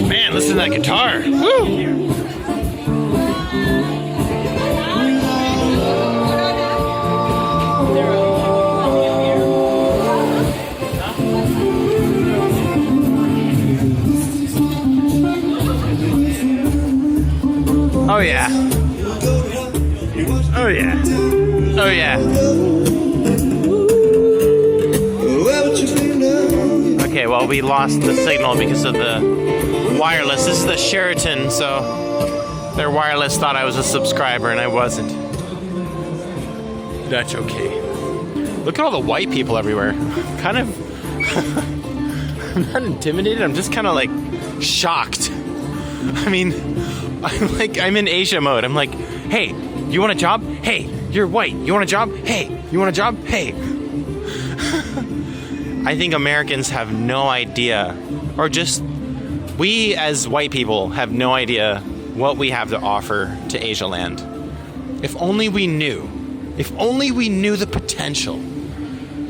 Man, listen to that guitar. Woo! Oh yeah. Oh yeah. Oh yeah. Okay, well, we lost the signal because of the wireless. This is the Sheraton, so their wireless thought I was a subscriber and I wasn't. That's okay. Look at all the white people everywhere. Kind of I'm not intimidated, I'm just kind of like shocked. I mean, I'm in Asia mode. I'm like, hey, you want a job? Hey, you're white. You want a job? Hey, you want a job? Hey. I think Americans have no idea, or just we as white people have no idea what we have to offer to Asia land. If only we knew the potential,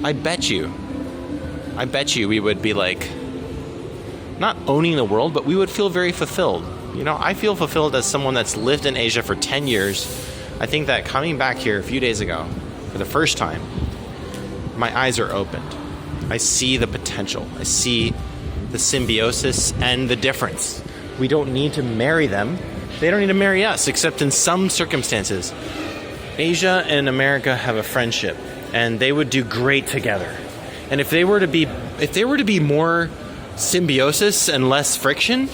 I bet you we would be like, not owning the world, but we would feel very fulfilled. You know, I feel fulfilled as someone that's lived in Asia for 10 years. I think that coming back here a few days ago for the first time, my eyes are opened. I see the potential. I see the symbiosis and the difference. We don't need to marry them. They don't need to marry us, except in some circumstances. Asia and America have a friendship, and they would do great together. And if they were to be more symbiosis and less friction,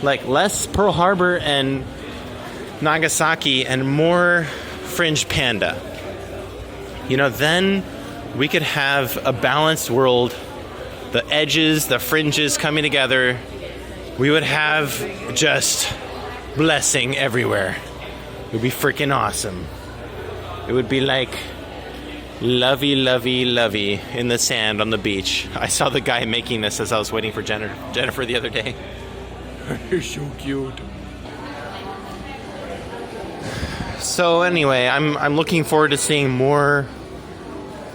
like less Pearl Harbor and Nagasaki and more Fringe Panda, you know, then we could have a balanced world, the edges, the fringes coming together. We would have just blessing everywhere. It would be freaking awesome. It would be like lovey, lovey, lovey in the sand on the beach. I saw the guy making this as I was waiting for Jennifer the other day. You're so cute. So anyway, I'm looking forward to seeing more.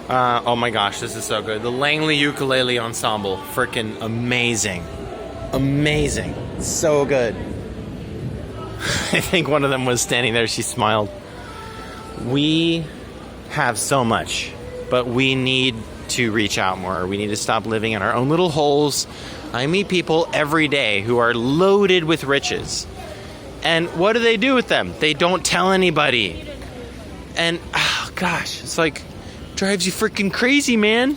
Oh my gosh, this is so good. The Langley Ukulele Ensemble, freaking amazing. Amazing. So good. I think one of them was standing there, she smiled. We have so much, but we need to reach out more. We need to stop living in our own little holes. I meet people every day who are loaded with riches. And what do they do with them? They don't tell anybody. And, oh gosh, it's like, drives you freaking crazy, man.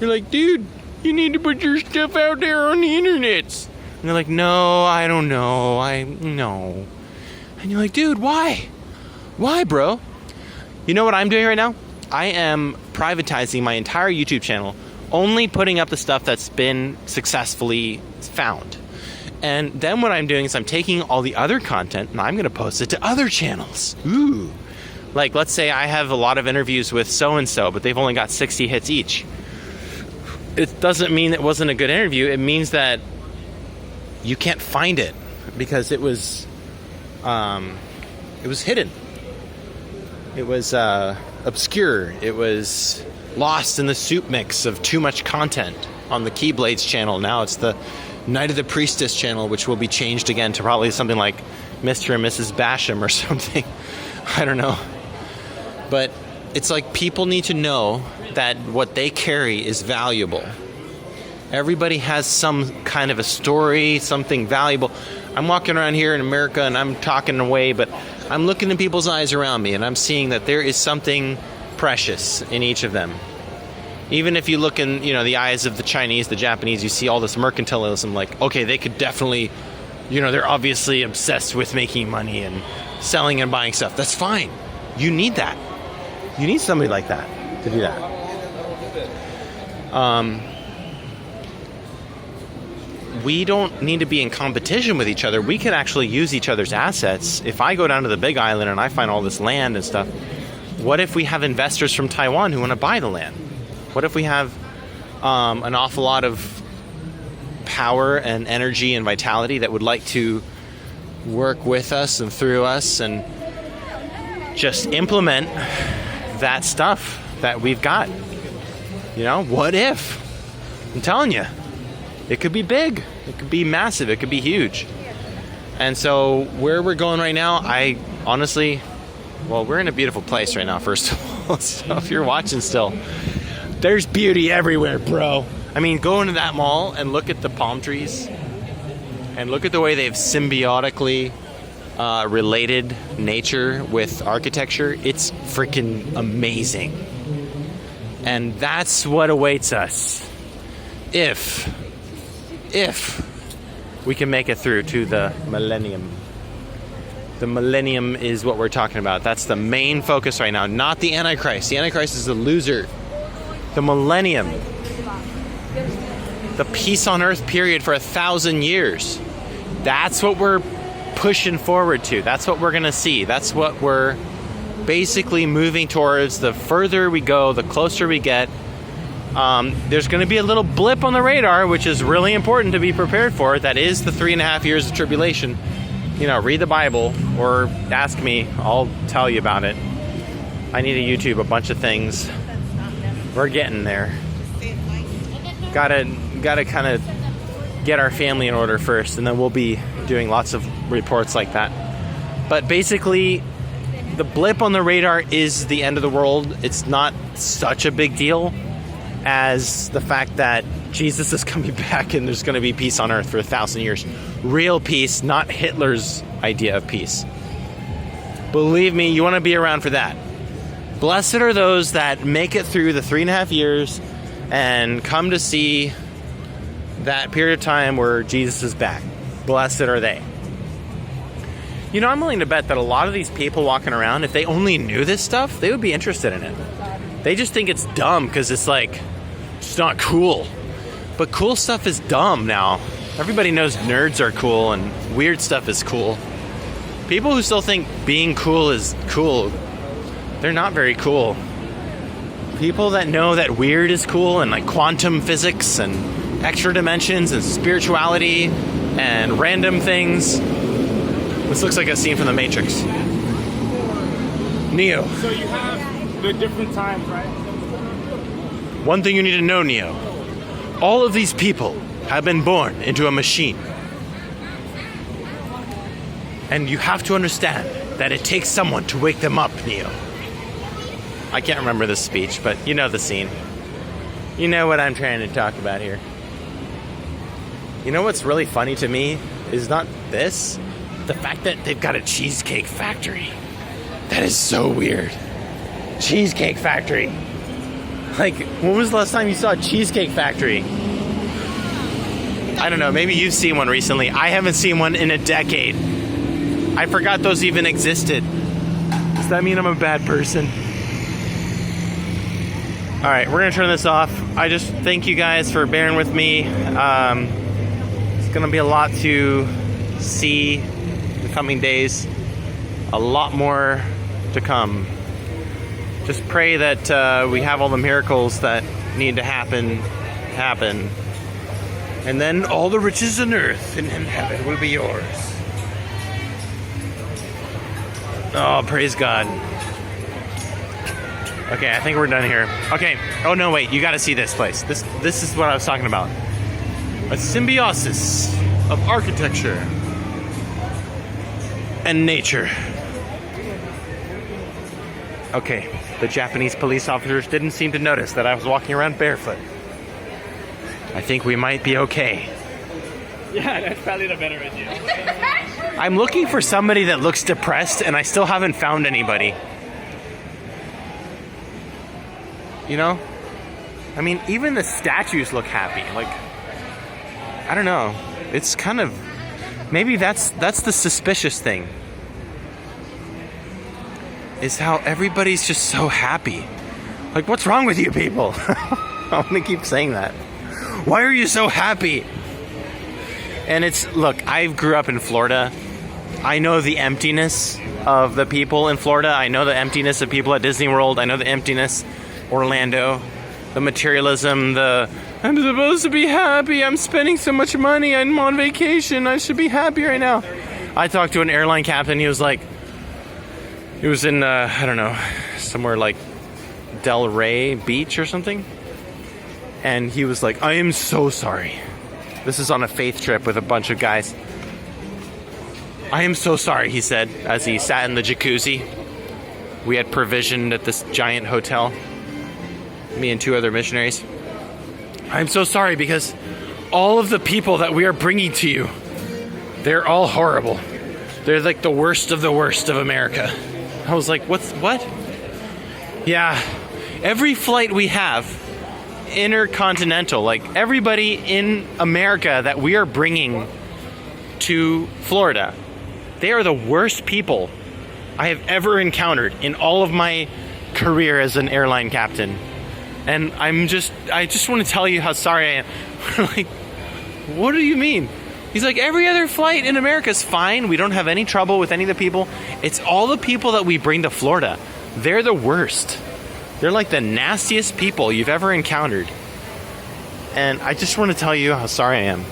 You're like, dude, you need to put your stuff out there on the internet. And they're like, no, I don't know. No. And you're like, dude, why? Why, bro? You know what I'm doing right now? I am privatizing my entire YouTube channel, only putting up the stuff that's been successfully found. And then what I'm doing is I'm taking all the other content and I'm going to post it to other channels. Ooh. Like, let's say I have a lot of interviews with so-and-so, but they've only got 60 hits each. It doesn't mean it wasn't a good interview. It means that you can't find it because it was hidden. It was obscure. It was lost in the soup mix of too much content on the Keyblades channel. Now it's the Night of the Priestess channel, which will be changed again to probably something like Mr. and Mrs. Basham or something. I don't know. But it's like people need to know that what they carry is valuable. Everybody has some kind of a story, something valuable. I'm walking around here in America and I'm talking away, but I'm looking in people's eyes around me and I'm seeing that there is something precious in each of them. Even if you look in, the eyes of the Chinese, the Japanese, you see all this mercantilism, like, okay, they could definitely, they're obviously obsessed with making money and selling and buying stuff. That's fine. You need that. You need somebody like that to do that. We don't need to be in competition with each other. We can actually use each other's assets. If I go down to the Big Island and I find all this land and stuff, what if we have investors from Taiwan who want to buy the land? What if we have an awful lot of power and energy and vitality that would like to work with us and through us and just implement that stuff that we've got. You know, what if? I'm telling you, it could be big. It could be massive. It could be huge. And so where we're going right now, I honestly, well, we're in a beautiful place right now, first of all. So if you're watching still, there's beauty everywhere, bro. I mean, go into that mall and look at the palm trees and look at the way they've symbiotically related nature with architecture. It's freaking amazing. And that's what awaits us if we can make it through to the millennium. The millennium is what we're talking about. That's the main focus right now, not the Antichrist. The Antichrist is a loser. The millennium, the peace on earth period for 1,000 years. That's what we're pushing forward to. That's what we're going to see. That's what we're basically moving towards. The further we go, the closer we get. There's going to be a little blip on the radar, which is really important to be prepared for. That is the 3.5 years of tribulation. You know, read the Bible or ask me. I'll tell you about it. I need to YouTube a bunch of things. We're getting there. Gotta kind of get our family in order first, and then we'll be doing lots of reports like that. But basically, the blip on the radar is the end of the world. It's not such a big deal as the fact that Jesus is coming back and there's going to be peace on earth for 1,000 years. Real peace, not Hitler's idea of peace. Believe me, you want to be around for that. Blessed are those that make it through the 3.5 years and come to see that period of time where Jesus is back. Blessed are they. You know, I'm willing to bet that a lot of these people walking around, if they only knew this stuff, they would be interested in it. They just think it's dumb because it's like, it's not cool. But cool stuff is dumb now. Everybody knows nerds are cool and weird stuff is cool. People who still think being cool is cool, they're not very cool. People that know that weird is cool and like quantum physics and extra dimensions and spirituality and random things. This looks like a scene from The Matrix. Neo. So you have the different times, right? One thing you need to know, Neo. All of these people have been born into a machine. And you have to understand that it takes someone to wake them up, Neo. I can't remember this speech, but you know the scene. You know what I'm trying to talk about here. You know what's really funny to me is not this. The fact that they've got a cheesecake factory. That is so weird. Cheesecake factory. Like, when was the last time you saw a cheesecake factory? I don't know, maybe you've seen one recently. I haven't seen one in a decade. I forgot those even existed. Does that mean I'm a bad person? Alright, we're gonna turn this off. I just thank you guys for bearing with me. It's gonna be a lot to see in the coming days. A lot more to come. Just pray that we have all the miracles that need to happen. And then all the riches on earth and in heaven will be yours. Oh, praise God. Okay, I think we're done here. Okay. Oh no, wait. You got to see this place. This is what I was talking about. A symbiosis of architecture and nature. Okay. The Japanese police officers didn't seem to notice that I was walking around barefoot. I think we might be okay. Yeah, that's probably the better idea. I'm looking for somebody that looks depressed, and I still haven't found anybody. You know? I mean, even the statues look happy. Like, I don't know. It's kind of... Maybe that's the suspicious thing. Is how everybody's just so happy. Like, what's wrong with you people? I'm gonna keep saying that. Why are you so happy? And it's... Look, I grew up in Florida. I know the emptiness of the people in Florida. I know the emptiness of people at Disney World. I know the emptiness... Orlando, the materialism, I'm supposed to be happy, I'm spending so much money, I'm on vacation, I should be happy right now. I talked to an airline captain, he was like, It was in, I don't know, somewhere like Del Rey Beach or something. And he was like, I am so sorry. This is on a faith trip with a bunch of guys. I am so sorry, he said, as he sat in the jacuzzi. We had provisioned at this giant hotel. Me and 2 other missionaries. I'm so sorry because all of the people that we are bringing to you, they're all horrible. They're like the worst of America. I was like, what? Yeah, every flight we have, intercontinental, like everybody in America that we are bringing to Florida, they are the worst people I have ever encountered in all of my career as an airline captain. And I just want to tell you how sorry I am. Like, what do you mean? He's like, every other flight in America is fine. We don't have any trouble with any of the people. It's all the people that we bring to Florida. They're the worst. They're like the nastiest people you've ever encountered. And I just want to tell you how sorry I am.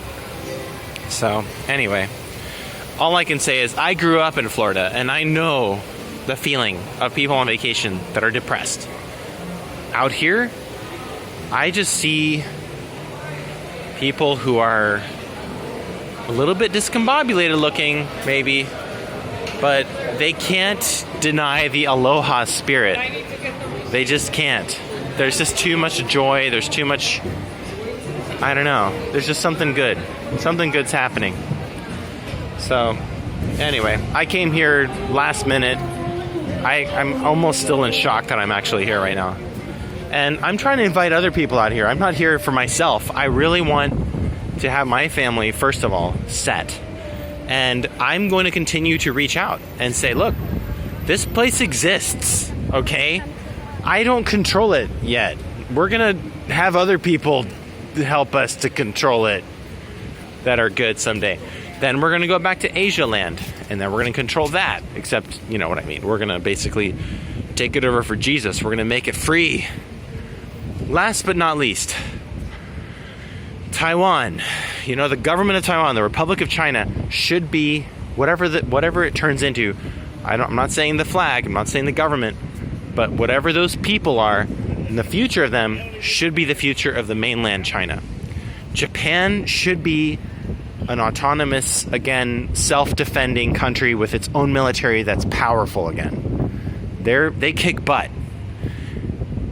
So, anyway, all I can say is I grew up in Florida, and I know the feeling of people on vacation that are depressed. Out here, I just see people who are a little bit discombobulated looking, maybe, but they can't deny the aloha spirit. They just can't. There's just too much joy. There's too much, I don't know. There's just something good. Something good's happening. So, anyway, I came here last minute. I'm almost still in shock that I'm actually here right now. And I'm trying to invite other people out here. I'm not here for myself. I really want to have my family, first of all, set. And I'm going to continue to reach out and say, look, this place exists, okay? I don't control it yet. We're going to have other people help us to control it that are good someday. Then we're going to go back to Asia land, and then we're going to control that. Except, you know what I mean. We're going to basically take it over for Jesus. We're going to make it free. Last but not least, Taiwan. You know, the government of Taiwan, the Republic of China, should be whatever it turns into. I'm not saying the flag. I'm not saying the government. But whatever those people are, and the future of them should be the future of the mainland China. Japan should be an autonomous, again, self-defending country with its own military that's powerful again. They kick butt.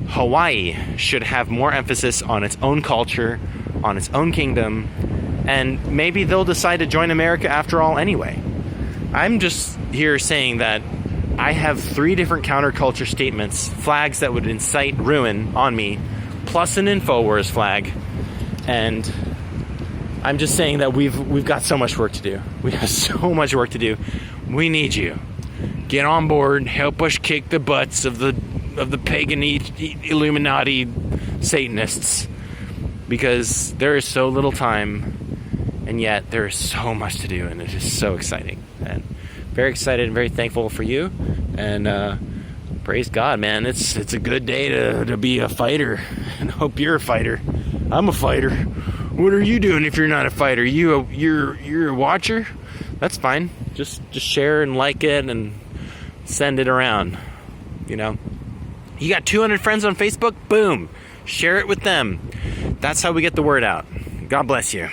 Hawaii should have more emphasis on its own culture, on its own kingdom, and maybe they'll decide to join America after all anyway. I'm just here saying that I have 3 different counterculture statements, flags that would incite ruin on me, plus an InfoWars flag, and I'm just saying that we've got so much work to do. We have so much work to do. We need you. Get on board, help us kick the butts of the pagan Illuminati Satanists, because there is so little time, and yet there is so much to do, and it is so exciting. And very excited and very thankful for you, and praise God, man. It's a good day to be a fighter, and I hope you're a fighter. I'm a fighter. What are you doing if you're not a fighter? You're a watcher? That's fine. Just share and like it and send it around. You know, you got 200 friends on Facebook? Boom. Share it with them. That's how we get the word out. God bless you.